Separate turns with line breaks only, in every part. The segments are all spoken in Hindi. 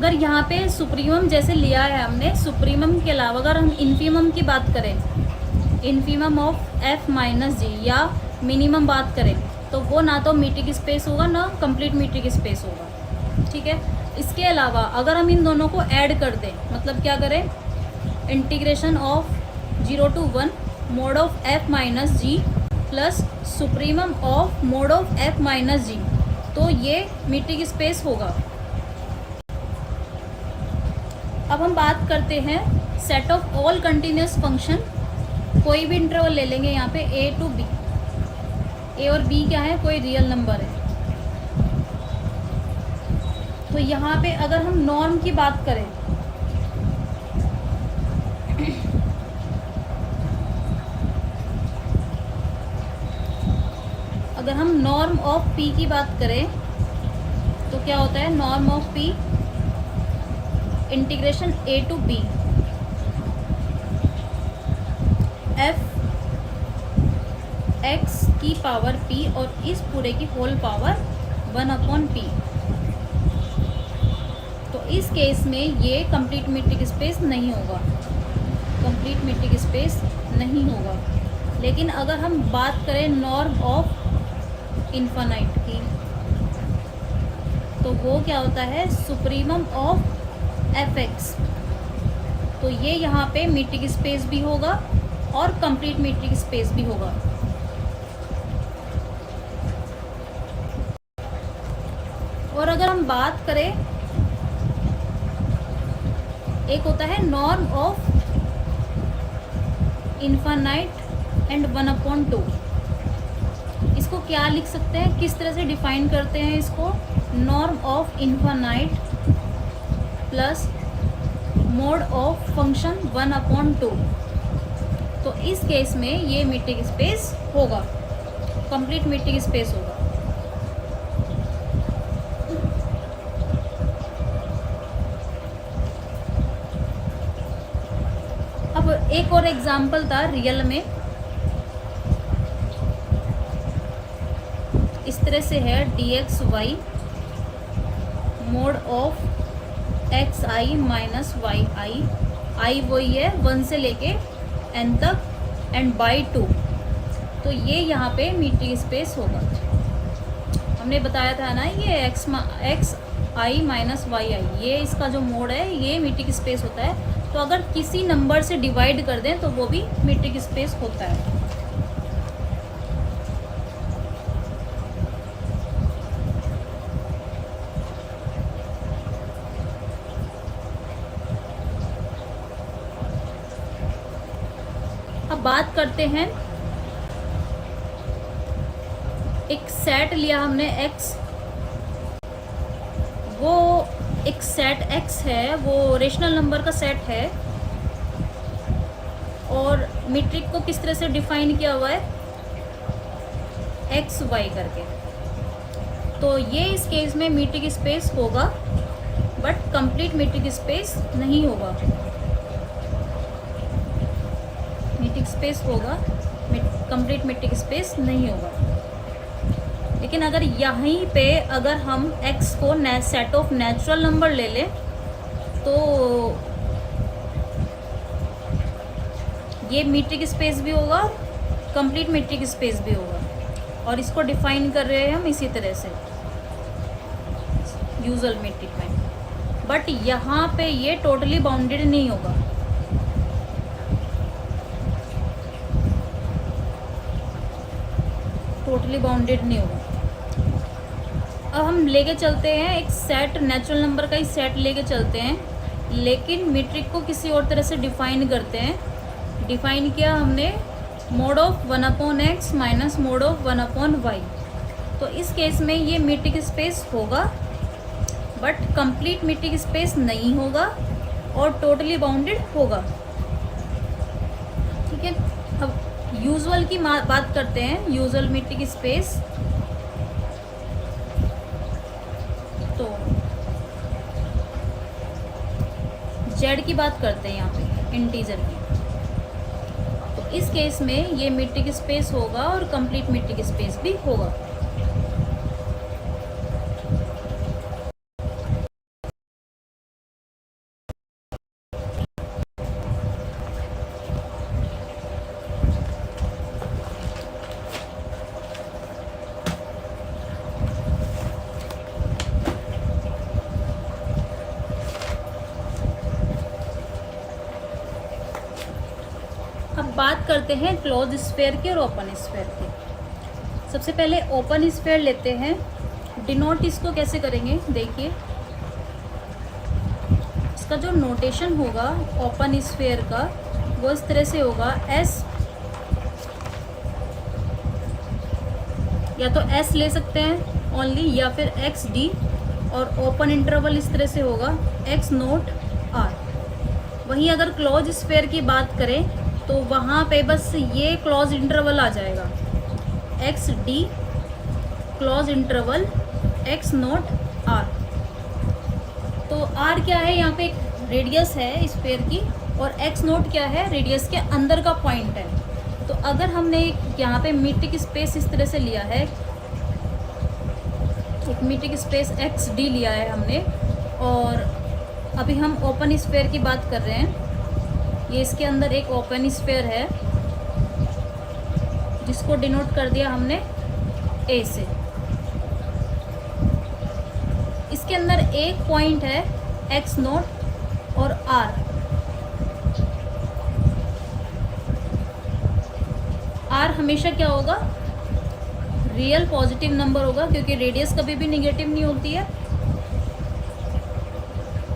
अगर यहाँ पे सुप्रीमम जैसे लिया है हमने, सुप्रीमम के अलावा अगर हम इन्फीमम की बात करें, इन्फीमम ऑफ एफ माइनस जी, या मिनिमम बात करें, तो वो ना तो मीट्रिक स्पेस होगा ना कंप्लीट मीट्रिक स्पेस होगा। ठीक है, इसके अलावा अगर हम इन दोनों को ऐड कर दें, मतलब क्या करें, integration of 0 to 1 mod of F minus G plus supremum of mod of F minus G, तो ये मीट्रिक स्पेस होगा। अब हम बात करते हैं set of all continuous function. कोई भी इंटरवल ले लेंगे यहाँ पे ए टू बी, ए और बी क्या है, कोई रियल नंबर है। तो यहाँ पे अगर हम नॉर्म की बात करें, अगर हम नॉर्म ऑफ पी की बात करें तो क्या होता है, norm of p integration a to b f x की पावर पी और इस पूरे की होल पावर 1/p। तो इस केस में ये कंप्लीट मीट्रिक स्पेस नहीं होगा, कंप्लीट मीट्रिक स्पेस नहीं होगा। लेकिन अगर हम बात करें नॉर्म ऑफ इन्फानाइट की, तो वो क्या होता है, सुप्रीमम ऑफ एफ एक्स। तो ये यहाँ पे मीट्रिक स्पेस भी होगा और कंप्लीट मीट्रिक स्पेस भी होगा। और अगर हम बात करें, एक होता है नॉर्म ऑफ इन्फानाइट एंड 1/2। इसको क्या लिख सकते हैं, किस तरह से डिफाइन करते हैं इसको, norm of infinite plus mode of function 1/2। तो इस केस में ये मीट्रिक स्पेस होगा, कंप्लीट मीट्रिक स्पेस होगा। अब एक और एग्जांपल था रियल में, इस तरह से है dxy mod of X I minus Y I, I वही है 1 से लेके n तक एंड बाई 2। तो ये यहाँ पे मीट्रिक स्पेस होगा। हमने बताया था ना, ये एक्स आई माइनस वाई आई, ये इसका जो मोड है ये मीट्रिक स्पेस होता है। तो अगर किसी नंबर से डिवाइड कर दें तो वो भी मीट्रिक स्पेस होता है। अब बात करते हैं, एक सेट लिया हमने x, वो एक सेट x है, वो रेशनल नंबर का सेट है और मीट्रिक को किस तरह से डिफाइन किया हुआ है, एक्स वाई करके। तो ये इस केस में मीट्रिक स्पेस होगा बट कंप्लीट मीट्रिक स्पेस नहीं होगा। मीट्रिक स्पेस होगा, कंप्लीट मीट्रिक स्पेस नहीं होगा। लेकिन अगर यहीं पे अगर हम x को सेट ऑफ नेचुरल नंबर ले लें तो ये मीट्रिक स्पेस भी होगा, कंप्लीट मीट्रिक स्पेस भी होगा। और इसको डिफाइन कर रहे हैं हम इसी तरह से यूजुअल मीट्रिक में, बट यहाँ पे ये टोटली बाउंडेड नहीं होगा। टोटली बाउंडेड नहीं होगा। अब हम लेके चलते हैं एक सेट, नेचुरल नंबर का ही सेट लेके चलते हैं, लेकिन मीट्रिक को किसी और तरह से डिफाइन करते हैं। डिफाइन किया हमने mode of 1/x minus mode of 1/y। तो इस केस में ये मीट्रिक स्पेस होगा बट कंप्लीट मीट्रिक स्पेस नहीं होगा और टोटली बाउंडेड होगा। ठीक है, अब यूजुअल की बात करते हैं, यूजुअल मीट्रिक स्पेस। तो जेड की बात करते हैं यहाँ पे, इंटीजर की। तो इस केस में ये मीट्रिक स्पेस होगा और कंप्लीट मीट्रिक स्पेस भी होगा। अब बात करते हैं क्लोज स्फेयर के और ओपन स्फेयर के। सबसे पहले ओपन स्फेयर लेते हैं। डिनोट इसको कैसे करेंगे, देखिए इसका जो नोटेशन होगा ओपन स्फेयर का वो इस तरह से होगा, एस या तो एस ले सकते हैं ओनली या फिर एक्स डी, और ओपन इंटरवल इस तरह से होगा एक्स नोट आर। वहीं अगर क्लोज स्फेयर की बात करें तो वहाँ पे बस ये क्लोज इंटरवल आ जाएगा, x d close interval x naught r. तो आर क्या है, यहाँ पे एक रेडियस है स्फेयर की, और एक्स नोट क्या है, रेडियस के अंदर का पॉइंट है। तो अगर हमने यहाँ पे मीट्रिक स्पेस इस तरह से लिया है, एक मीट्रिक स्पेस एक्स डी लिया है हमने, और अभी हम ओपन स्फेयर की बात कर रहे हैं। ये इसके अंदर एक ओपन स्फेयर है जिसको डिनोट कर दिया हमने ए से। इसके अंदर एक पॉइंट है एक्स नोट और आर। आर हमेशा क्या होगा, रियल पॉजिटिव नंबर होगा, क्योंकि रेडियस कभी भी नेगेटिव नहीं होती है।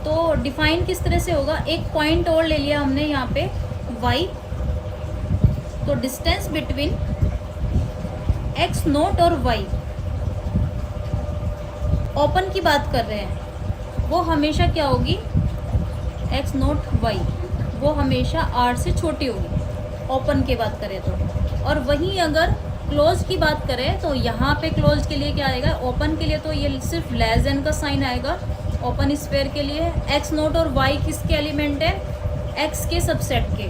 तो डिफाइन किस तरह से होगा, एक पॉइंट और ले लिया हमने यहाँ पे y, तो डिस्टेंस बिटवीन एक्स नोट और y, ओपन की बात कर रहे हैं, वो हमेशा क्या होगी, एक्स नोट y, वो हमेशा r से छोटी होगी ओपन की बात करें तो। और वहीं अगर क्लोज की बात करें तो यहाँ पे क्लोज के लिए क्या आएगा, ओपन के लिए तो ये सिर्फ लेस देन का साइन आएगा ओपन स्फेयर के लिए। एक्स नोट और वाई किसके एलिमेंट है, एक्स के सबसेट के।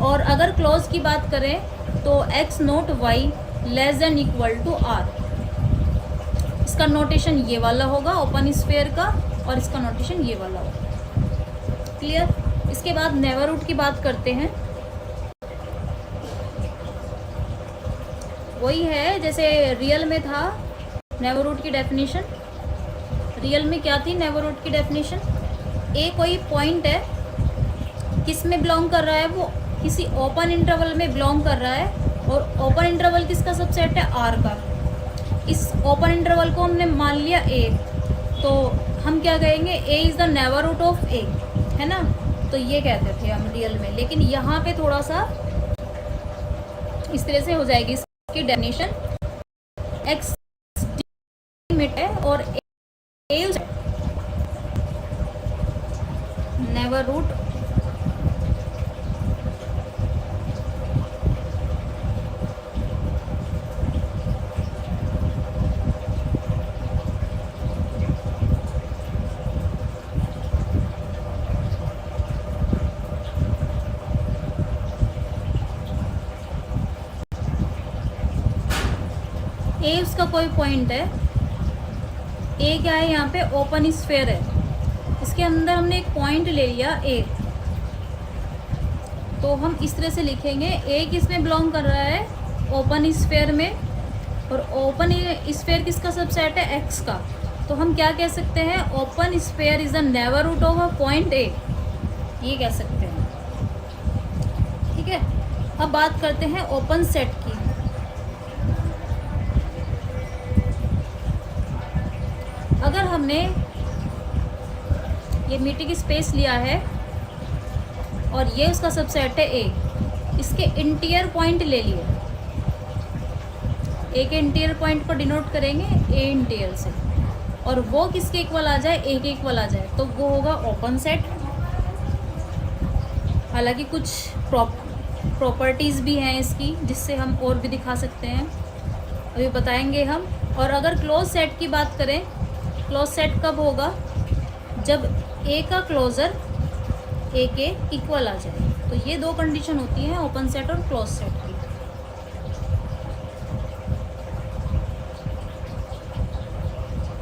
और अगर क्लोज की बात करें तो x naught Y less than equal to r. इसका नोटेशन ये वाला होगा ओपन स्फेयर का, और इसका नोटेशन ये वाला होगा। क्लियर। इसके बाद नेबरहुड की बात करते हैं। वही है जैसे रियल में था नेबरहुड की डेफिनेशन। रियल में क्या थी नेबरहुड की डेफिनेशन, ए कोई पॉइंट है, किस में बिलोंग कर रहा है, वो किसी ओपन इंटरवल में बिलोंग कर रहा है, और ओपन इंटरवल किसका सबसेट है, आर का। इस ओपन इंटरवल को हमने मान लिया ए, तो हम क्या कहेंगे, A is the neighbourhood of A, है ना। तो ये कहते थे हम रियल में, लेकिन यहाँ पे थोड़ा सा इस तरह से हो जाएगी इसकी डेफिनेशन, एक्स लिमिट है और ए नेबरहुड ए उसका कोई पॉइंट है। ए क्या है, यहाँ पे ओपन स्फेयर है, इसके अंदर हमने एक पॉइंट ले लिया ए, तो हम इस तरह से लिखेंगे, ए किस में बिलोंग कर रहा है, ओपन स्फेयर में, और ओपन स्फेयर किसका सबसेट है, एक्स का। तो हम क्या कह सकते हैं, open sphere is the neighbourhood of a point A, ये कह सकते हैं। ठीक है। अब बात करते हैं ओपन सेट की। अगर हमने ये मीट्रिक स्पेस लिया है और ये उसका सबसेट है ए, इसके इंटीरियर पॉइंट ले लिए, ए के इंटीरियर पॉइंट को डिनोट करेंगे ए इंटीरियर से, और वो किसके इक्वल आ जाए, ए के इक्वल आ जाए, तो वो होगा ओपन सेट। हालांकि कुछ प्रॉपर्टीज़ भी हैं इसकी जिससे हम और भी दिखा सकते हैं, अभी बताएंगे हम। और अगर क्लोज सेट की बात करें, क्लोज सेट कब होगा, जब ए का क्लोजर ए के इक्वल आ जाए। तो ये दो कंडीशन होती हैं ओपन सेट और क्लोज सेट की।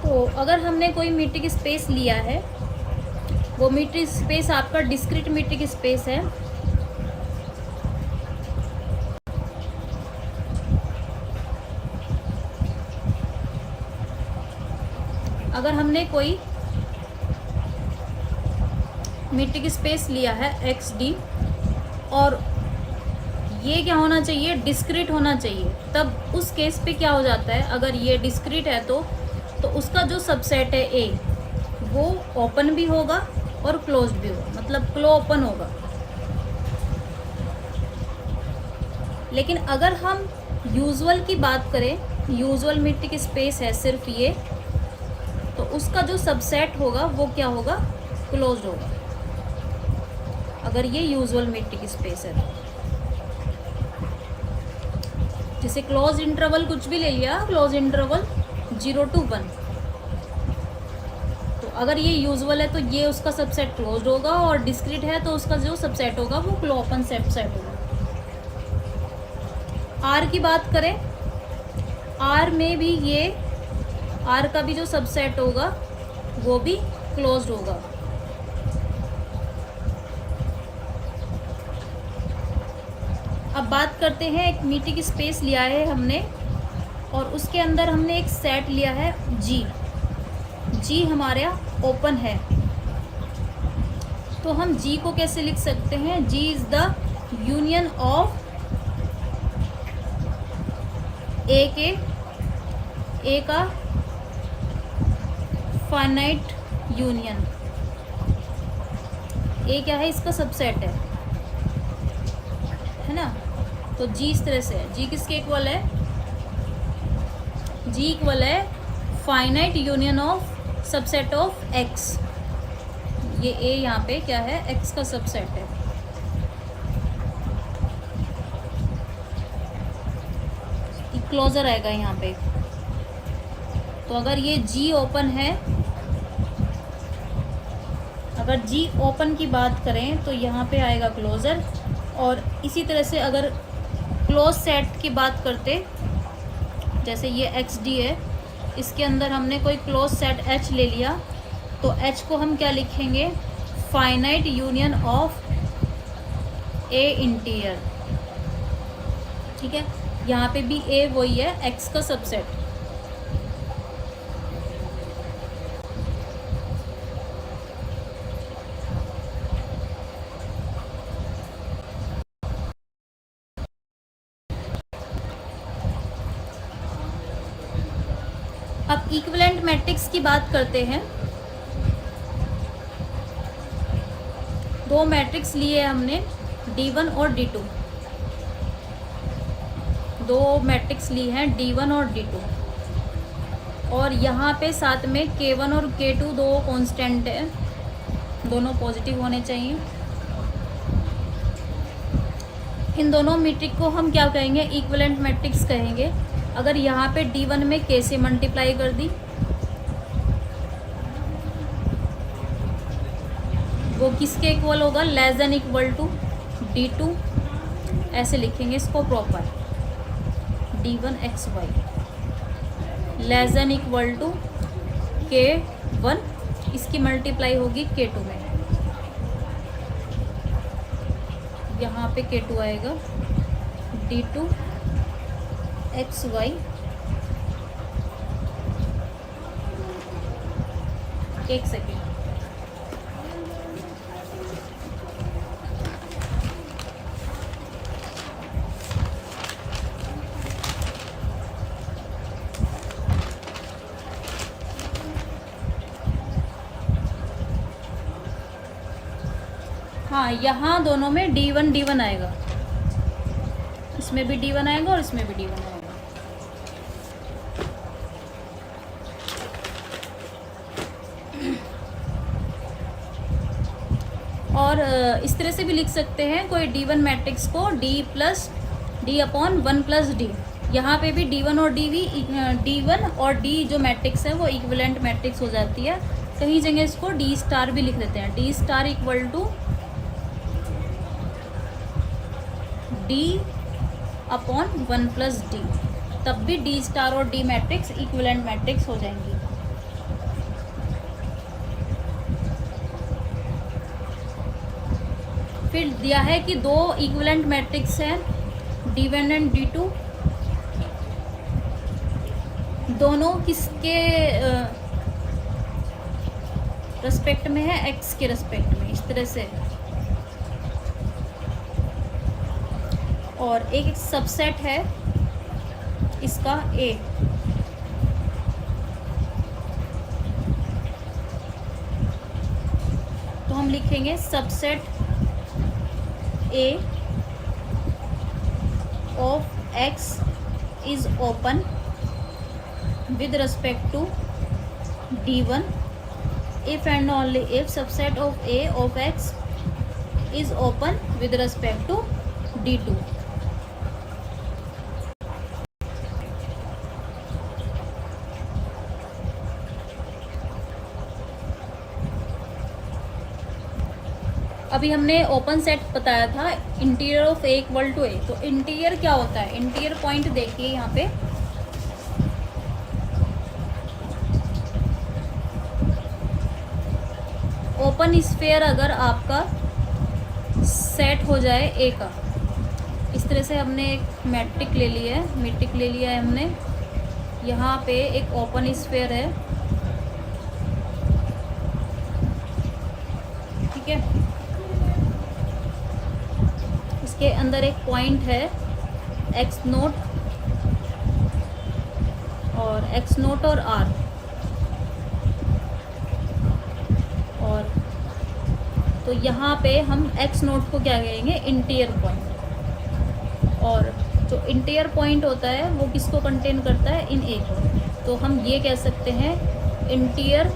तो अगर हमने कोई मीट्रिक स्पेस लिया है, वो मीट्रिक स्पेस आपका डिस्क्रीट मीट्रिक स्पेस है, अगर हमने कोई मीट्रिक स्पेस लिया है एक्स डी, और ये क्या होना चाहिए, डिस्क्रीट होना चाहिए। तब उस केस पे क्या हो जाता है, अगर ये डिस्क्रीट है तो उसका जो सबसेट है ए वो ओपन भी होगा और क्लोज भी होगा, मतलब क्लो ओपन होगा। लेकिन अगर हम यूजुअल की बात करें, यूजुअल मीट्रिक स्पेस है सिर्फ ये, तो उसका जो सबसेट होगा वो क्या होगा, क्लोज्ड होगा, अगर ये यूजुअल मीट्रिक स्पेस है। जैसे क्लोज इंटरवल कुछ भी ले लिया, क्लोज इंटरवल 0 to 1, तो अगर ये यूजुअल है तो ये उसका सबसेट क्लोज्ड होगा, और डिस्क्रीट है तो उसका जो सबसेट होगा वो क्लो ओपन सबसेट होगा। आर की बात करें, आर में भी ये आर का भी जो सबसेट होगा वो भी क्लोज्ड होगा। अब बात करते हैं, एक मीट्रिक स्पेस लिया है हमने और उसके अंदर हमने एक सेट लिया है जी। जी हमारा ओपन है, तो हम जी को कैसे लिख सकते हैं, जी इज द यूनियन ऑफ ए का फाइनाइट यूनियन। ए क्या है, इसका सबसेट है ना। तो जी इस तरह से है, जी किसके इक्वल है, जी इक्वल है finite union of subset of x. ये ए यहाँ पे क्या है, एक्स का सबसेट है। क्लोजर आएगा यहाँ पे। तो अगर ये जी ओपन है, अगर जी ओपन की बात करें तो यहाँ पे आएगा क्लोजर। और इसी तरह से अगर क्लोज सेट की बात करते, जैसे ये एक्स डी है, इसके अंदर हमने कोई क्लोज सेट एच ले लिया, तो एच को हम क्या लिखेंगे, finite union of A interior. ठीक है, यहाँ पे भी ए वही है, एक्स का सबसेट। अब इक्विवेलेंट मैट्रिक्स की बात करते हैं। दो मैट्रिक्स लिए हमने, D1 और D2। दो मैट्रिक्स ली हैं D1 और D2, और यहाँ पे साथ में K1 और K2 दो कांस्टेंट है, दोनों पॉजिटिव होने चाहिए। इन दोनों मैट्रिक्स को हम क्या कहेंगे, इक्विवेलेंट मैट्रिक्स कहेंगे। अगर यहाँ पे D1 में K से मल्टीप्लाई कर दी, वो किसके इक्वल होगा, less than equal to D2। ऐसे लिखेंगे इसको proper, D1XY less than equal to K1, इसकी मल्टीप्लाई होगी K2 में। यहाँ पे K2 आएगा, D2XY। एक सेकेंड, हाँ यहाँ दोनों में D1 आएगा, इसमें भी D1 आएगा और इसमें भी D1 आएगा। और इस तरह से भी लिख सकते हैं कोई D1 मैट्रिक्स को, D/1 + D। यहाँ पे भी D1 और D1 और D जो मैट्रिक्स है वो इक्विवेलेंट मैट्रिक्स हो जाती है। कहीं जगह इसको D* भी लिख देते हैं, D* = D/1 + D, तब भी D* और D मैट्रिक्स इक्विवेलेंट मैट्रिक्स हो जाएंगी। फिर दिया है कि दो इक्विवेलेंट मैट्रिक्स हैं D1 एंड D2, दोनों किसके रेस्पेक्ट में है, एक्स के रेस्पेक्ट में, इस तरह से। और एक सबसेट है इसका ए, तो हम लिखेंगे subset A of x is open with respect to D1 if and only if subset of A of X is open with respect to D2. अभी हमने ओपन सेट बताया था interior of A equal to A, तो इंटीरियर क्या होता है? इंटीरियर पॉइंट देखिए यहाँ पे, ओपन स्फीयर अगर आपका सेट हो जाए ए का, इस तरह से हमने एक मैट्रिक ले लिया है, मैट्रिक ले लिया है हमने, यहाँ पे एक ओपन स्फीयर है, ठीक है, इसके अंदर एक पॉइंट है एक्स नोट और आर, और तो यहाँ पे हम एक्स नोट को क्या कहेंगे? इंटीरियर पॉइंट, और जो इंटीरियर पॉइंट होता है वो किसको कंटेन करता है? इन ए को। तो हम ये कह सकते हैं interior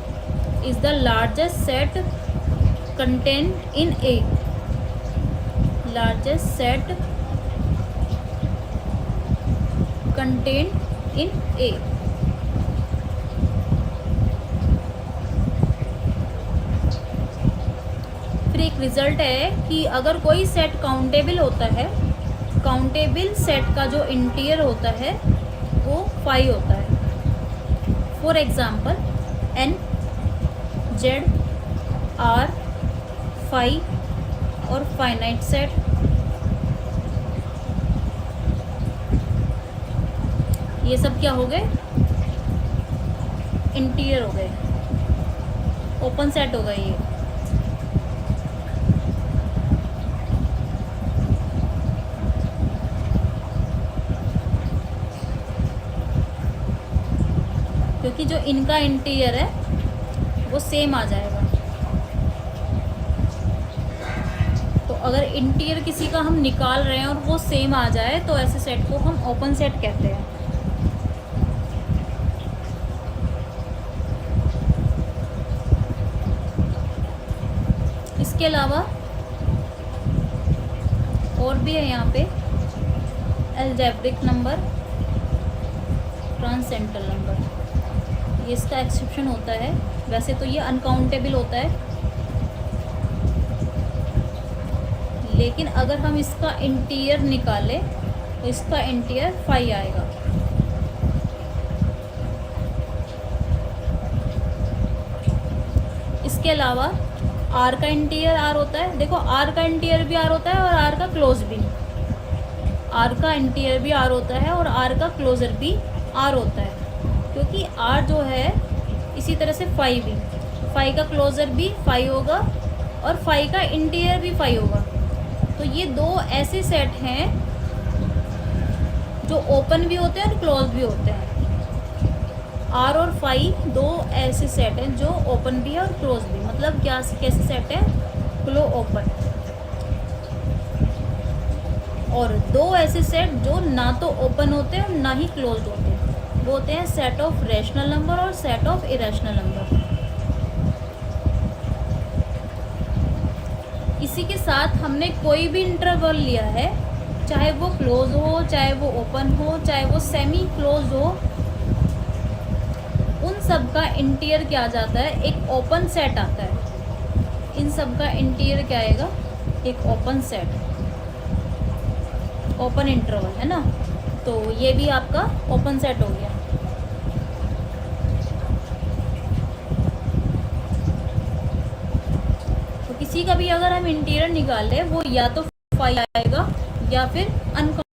is the largest set contain in A, largest set contain in A. फिर एक रिजल्ट है कि अगर कोई सेट काउंटेबल होता है, काउंटेबल सेट का जो इंटीरियर होता है वो 5 होता है। For example N, Z, R, phi और फाइनाइट सेट, ये सब क्या हो गए? इंटीरियर हो गए, ओपन सेट हो गए ये। क्योंकि जो इनका इंटीरियर है वो सेम आ जाएगा। तो अगर इंटीरियर किसी का हम निकाल रहे हैं और वो सेम आ जाए तो ऐसे सेट को हम ओपन सेट कहते हैं। इसके अलावा और भी है यहाँ पे अलजेब्रिक नंबर, ट्रांसेंडल नंबर, ये इसका एक्सेप्शन होता है। वैसे तो ये अनकाउंटेबल होता है, लेकिन अगर हम इसका इंटीरियर निकालें तो इसका इंटीरियर 5 आएगा। इसके अलावा आर का इंटीरियर आर होता है। देखो आर का इंटीरियर भी आर होता है और आर का क्लोज भी, आर का इंटीरियर भी आर होता है और आर का क्लोजर भी आर होता है, क्योंकि आर जो है इसी तरह से 5 भी, 5 का क्लोजर भी 5 होगा और 5 का इंटीरियर भी 5 होगा। तो ये दो ऐसे सेट हैं जो ओपन भी होते हैं और क्लोज भी होते हैं। आर और 5 दो ऐसे सेट हैं जो ओपन भी है और क्लोज भी। मतलब क्या कैसे सेट है? क्लो ओपन। और दो ऐसे सेट जो ना तो ओपन होते हैं और ना ही क्लोज होते हैं, वो होते हैं सेट ऑफ रैशनल नंबर और सेट ऑफ इरेशनल नंबर। इसी के साथ हमने कोई भी इंटरवल लिया है, चाहे वो क्लोज हो, चाहे वो ओपन हो, चाहे वो सेमी क्लोज हो, उन सब का इंटीरियर क्या आ जाता है? एक ओपन सेट आता है। इन सब का इंटीरियर क्या आएगा? एक ओपन सेट, ओपन इंटरवल, है ना। तो ये भी आपका ओपन सेट हो गया। तो किसी का भी अगर हम इंटीरियर निकाल लें वो या तो 5 आएगा या फिर अनकाउंटेबल